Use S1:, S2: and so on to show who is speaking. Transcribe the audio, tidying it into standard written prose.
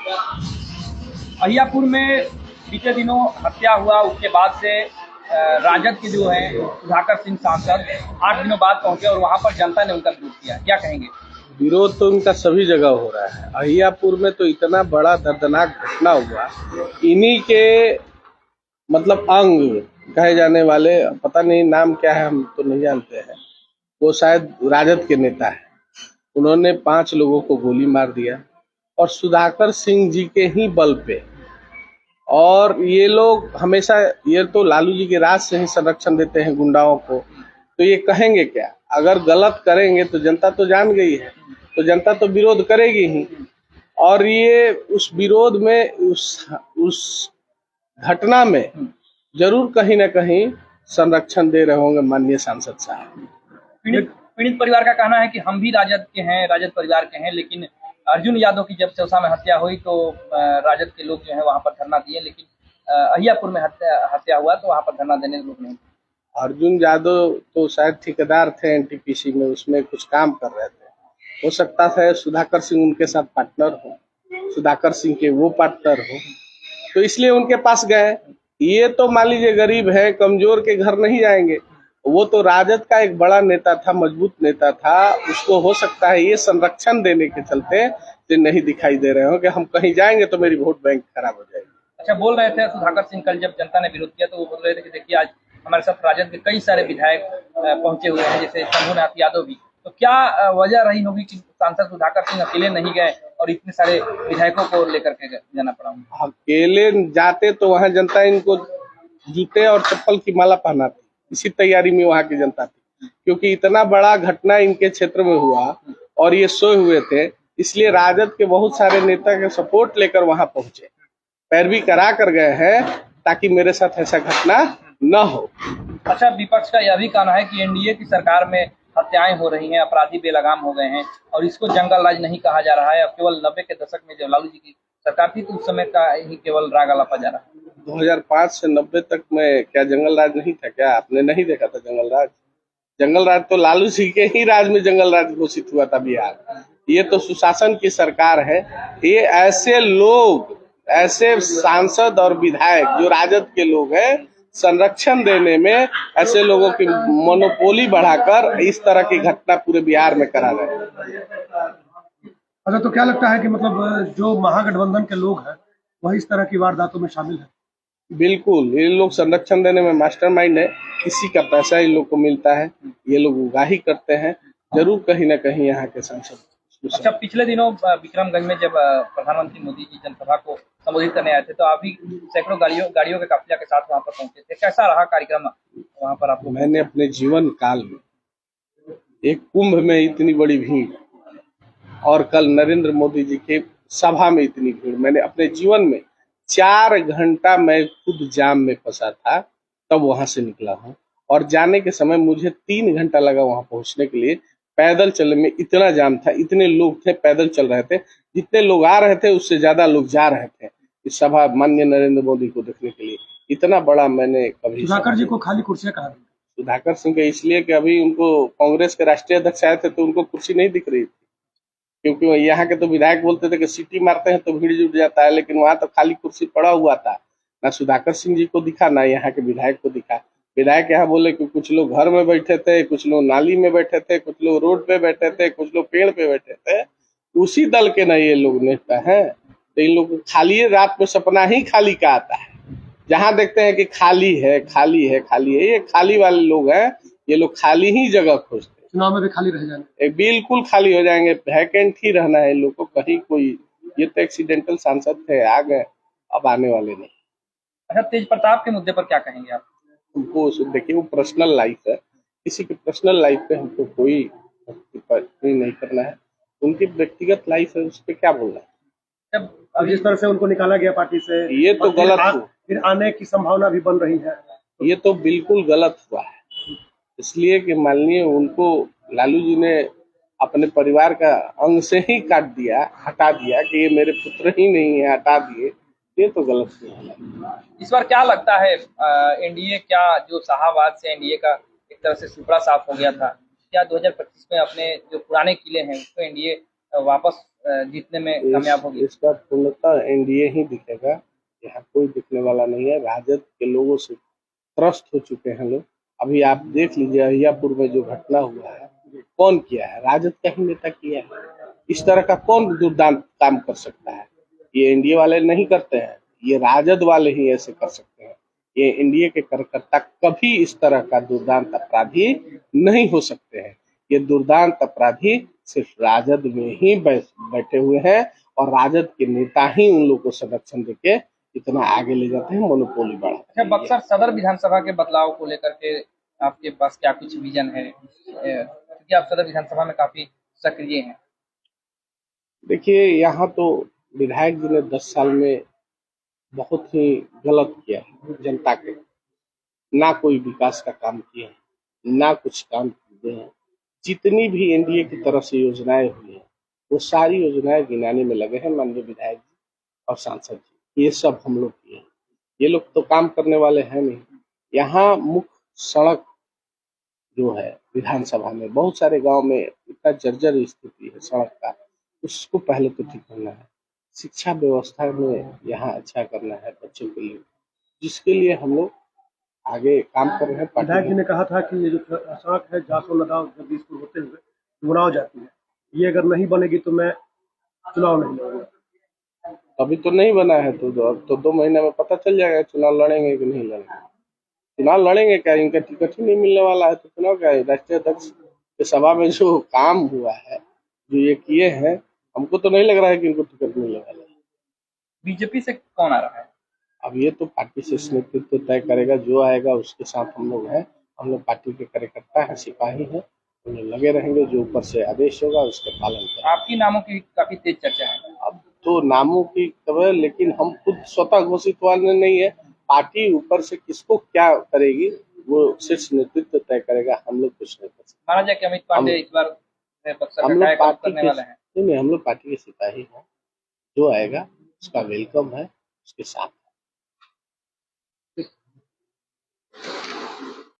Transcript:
S1: अहियापुर में बीते दिनों हत्या हुआ, उसके बाद से राजद के जो है सुधाकर सिंह सांसद 8 दिनों बाद पहुंचे और वहां पर जनता ने उनका विरोध किया। क्या कहेंगे?
S2: विरोध तो उनका सभी जगह हो रहा है। अहियापुर में तो इतना बड़ा दर्दनाक घटना हुआ, इन्हीं के मतलब अंग कहे जाने वाले, पता नहीं नाम क्या है, हम तो नहीं जानते हैं, वो शायद राजद के नेता है। उन्होंने 5 लोगों को गोली मार दिया और सुधाकर सिंह जी के ही बल पे। और ये लोग हमेशा, ये तो लालू जी के राज से ही संरक्षण देते हैं गुंडाओं को, तो ये कहेंगे क्या? अगर गलत करेंगे तो जनता तो जान गई है, तो जनता तो विरोध करेगी ही। और ये उस विरोध में, उस घटना में जरूर कहीं ना कहीं संरक्षण दे रहे होंगे माननीय सांसद साहब।
S1: पीड़ित परिवार का कहना है कि हम भी राजद के हैं, राजद परिवार के हैं, लेकिन अर्जुन यादव की जब चौसा में हत्या हुई तो राजद के लोग जो है वहां पर धरना दिए, लेकिन अहियापुर में हत्या हुआ तो वहां पर धरना देने लोग नहीं।
S2: अर्जुन यादव तो शायद ठेकेदार थे एनटीपीसी में, उसमें कुछ काम कर रहे थे। हो सकता है सुधाकर सिंह उनके साथ पार्टनर हो, सुधाकर सिंह के वो पार्टनर हो, तो इसलिए उनके पास गए। ये तो मान लीजिए गरीब है, कमजोर के घर नहीं जाएंगे। वो तो राजद का एक बड़ा नेता था, मजबूत नेता था, उसको हो सकता है ये संरक्षण देने के चलते तो नहीं दिखाई दे रहे हो कि हम कहीं जाएंगे तो मेरी वोट बैंक खराब हो जाएगी।
S1: अच्छा, बोल रहे थे सुधाकर सिंह, कल जब जनता ने विरोध किया तो वो बोल रहे थे कि देखिए आज हमारे साथ राजद के कई सारे विधायक पहुंचे हुए हैं, जैसे शंभुनाथ यादव भी। तो क्या वजह रही होगी कि सांसद सुधाकर सिंह अकेले नहीं गए और इतने सारे विधायकों को लेकर के जाना पड़ा?
S2: अकेले जाते तो वहां जनता इनको जूते और चप्पल की माला पहनाती, इसी तैयारी में वहां की जनता थी, क्योंकि इतना बड़ा घटना इनके क्षेत्र में हुआ और ये सोए हुए थे, इसलिए राजद के बहुत सारे नेता के सपोर्ट लेकर वहां पहुंचे, पैरवी करा कर गए हैं ताकि मेरे साथ ऐसा घटना न हो।
S1: अच्छा, विपक्ष का यह भी कहना है कि एनडीए की सरकार में हत्याएं हो रही हैं, अपराधी बेलगाम हो गए हैं और इसको जंगल राज नहीं कहा जा रहा है। अब केवल 90 के दशक में जब लालू जी की सरकार थी तो उस समय का ही केवल राग अलापा जा रहा है।
S2: 2005 से 90 तक में क्या जंगल राज नहीं था? क्या आपने नहीं देखा था जंगल राज? जंगल राज तो लालू जी के ही राज में जंगल राज घोषित हुआ था बिहार। ये तो सुशासन की सरकार है। ये ऐसे लोग, ऐसे सांसद और विधायक जो राजद के लोग हैं, संरक्षण देने में ऐसे लोगों की मोनोपोली बढ़ाकर इस तरह की घटना पूरे बिहार में करा रहे हैं।
S3: अच्छा, तो क्या लगता है कि मतलब जो महागठबंधन के लोग हैं वही इस तरह की वारदातों में शामिल है?
S2: बिल्कुल, ये लोग संरक्षण देने में मास्टरमाइंड है, किसी का पैसा इन लोग को मिलता है, ये लोग उगाही करते हैं, जरूर कहीं ना कहीं यहाँ के सांसद।
S1: अच्छा, पिछले दिनों विक्रमगंज में जब प्रधानमंत्री मोदी जी जनसभा को संबोधित करने आए थे तो आप भी सैकड़ों गाड़ियों के काफिला के साथ वहां पर पहुंचे थे। कैसा रहा कार्यक्रम वहां पर आपको?
S2: मैंने अपने जीवन काल में एक कुंभ में इतनी बड़ी भीड़ और कल नरेंद्र मोदी जी के सभा में इतनी भीड़, मैंने अपने जीवन में 4 घंटा मैं खुद जाम में फंसा था, तब वहां से निकला हूँ। और जाने के समय मुझे 3 घंटा लगा वहां पहुंचने के लिए। पैदल चलने में इतना जाम था, इतने लोग थे, पैदल चल रहे थे, जितने लोग आ रहे थे उससे ज्यादा लोग जा रहे थे इस सभा माननीय नरेंद्र मोदी को देखने के लिए। इतना बड़ा मैंने कभी।
S3: सुधाकर जी को खाली कुर्सियां कहा?
S2: सुधाकर सिंह के इसलिए कि अभी उनको कांग्रेस के राष्ट्रीय अध्यक्ष आए थे तो उनको कुर्सी नहीं दिख रही थी, क्योंकि यहाँ के तो विधायक बोलते थे कि सीटी मारते हैं तो भीड़ जुट जाता है, लेकिन वहां तो खाली कुर्सी पड़ा हुआ था। ना सुधाकर सिंह जी को दिखा, ना यहाँ के विधायक को दिखा। विधायक यहाँ बोले कि कुछ लोग घर में बैठे थे, कुछ लोग नाली में बैठे थे, कुछ लोग रोड पे बैठे थे, कुछ लोग पेड़ पे बैठे थे। उसी दल के ना ये लोग नेता हैं, तो इन लोग खाली रात में सपना ही खाली का आता है। जहाँ देखते हैं कि खाली है, खाली है, खाली है, ये खाली वाले लोग हैं। ये लोग खाली ही जगह खोजते हैं।
S3: चुनाव में भी खाली रह जाएंगे?
S2: बिल्कुल खाली हो जाएंगे, वैकेंट ही रहना है इन लोग को। कहीं कोई, ये तो एक्सीडेंटल सांसद थे, आ गए, अब आने वाले नहीं।
S1: अच्छा, तेज प्रताप के मुद्दे पर क्या कहेंगे आप?
S2: उनको देखिए, वो पर्सनल लाइफ है, किसी की पर्सनल लाइफ पे हमको कोई नहीं करना है। उनकी व्यक्तिगत लाइफ है, उस पर क्या बोलना है।
S3: जब जिस तरह से उनको निकाला गया पार्टी से,
S2: ये तो गलत हुआ,
S3: फिर आने की संभावना भी बन रही है,
S2: ये तो बिल्कुल गलत हुआ है। इसलिए कि माननीय उनको लालू जी ने अपने परिवार का अंग से ही काट दिया, हटा दिया कि ये मेरे पुत्र ही नहीं है, हटा दिए, ये तो गलत है।
S1: इस बार क्या लगता है, एनडीए क्या, जो शाहबाद से एनडीए का एक तरह से सुपड़ा साफ हो गया था, क्या 2025 में अपने जो पुराने किले हैं उसको एनडीए वापस जीतने में कामयाब होगी?
S2: इसका पूर्णतः एनडीए ही दिखेगा। यहाँ कोई दिखने वाला नहीं है। राजद के लोगों से त्रस्त हो चुके हैं लोग। अभी आप देख लीजिए अहियापुर में जो घटना हुआ है, कौन किया है? राजद का ही नेता किया है। इस तरह का कौन दुर्दांत काम कर सकता है? ये एनडीए वाले नहीं करते हैं, ये राजद वाले ही ऐसे कर सकते हैं। ये एनडीए के कार्यकर्ता कभी इस तरह का दुर्दांत अपराधी नहीं हो सकते हैं। ये दुर्दांत अपराधी सिर्फ राजद में ही बैठे हुए हैं और राजद के नेता ही उन लोगों को संरक्षण देके इतना आगे ले जाते हैं, मोनोपोली बढ़ाते
S1: अच्छा, बक्सर सदर विधानसभा के बदलाव को लेकर के आपके पास क्या कुछ विजन है? क्योंकि आप सदर विधानसभा में काफी सक्रिय हैं।
S2: देखिए, यहाँ तो विधायक जी ने 10 साल में बहुत ही गलत किया है जनता के। ना कोई विकास का काम किया है, ना कुछ काम किए हैं। जितनी भी एनडीए की तरफ से योजनाएं हुई हैं, वो सारी योजनाएं गिनाने में लगे हैं माननीय विधायक जी और सांसद जी। ये सब हम लोग किए हैं। ये लोग तो काम करने वाले हैं नहीं। यहाँ मुख्य सड़क जो है विधानसभा में, बहुत सारे गांव में इतना जर्जर स्थिति है सड़क का, उसको पहले तो ठीक करना है। शिक्षा व्यवस्था में यहाँ अच्छा करना है बच्चों के लिए, जिसके लिए हम लोग आगे काम कर रहे हैं।
S3: विधायक जी ने कहा था कि ये जो सड़क है जासो नदाव जगदीशपुर होते हुए डुमराव जाती है, ये अगर नहीं बनेगी तो मैं चुनाव नहीं लड़ूंगा।
S2: अभी तो नहीं बना है, तो अब तो 2 महीने में पता चल जाएगा चुनाव लड़ेंगे कि नहीं लड़ेंगे। चुनाव लड़ेंगे क्या? इनका टिकट ही नहीं मिलने वाला है तो चुनाव क्या है? राष्ट्रीय अध्यक्ष के सभा में जो काम हुआ है, जो ये किए हैं, हमको तो नहीं लग रहा है कि इनको टिकट मिलने वाला है।
S1: बीजेपी से कौन आ रहा है?
S2: अब ये तो पार्टी से नेतृत्व तय करेगा, जो आएगा उसके साथ हम लोग हैं। हम लोग पार्टी के कार्यकर्ता हैं, सिपाही हैं, हम लोग लगे रहेंगे। जो ऊपर से आदेश होगा उसके पालन करेंगे।
S1: आपकी नामों की काफी तेज चर्चा है।
S2: अब तो नामों की खबर, लेकिन हम खुद स्वतः घोषित वाले नहीं है। पार्टी ऊपर से किसको क्या करेगी वो शीर्ष नेतृत्व तय करेगा, हम लोग कुछ नहीं कर सकते।
S1: माना जाए कि अमित पांडे इस बार बक्सर
S2: हम
S1: का
S2: लोग
S1: कायाकल्प
S2: पार्टी
S1: करने
S2: के
S1: वाले हैं।
S2: नहीं, हम लोग पार्टी के सिपाही हैं। जो आएगा उसका वेलकम है, उसके साथ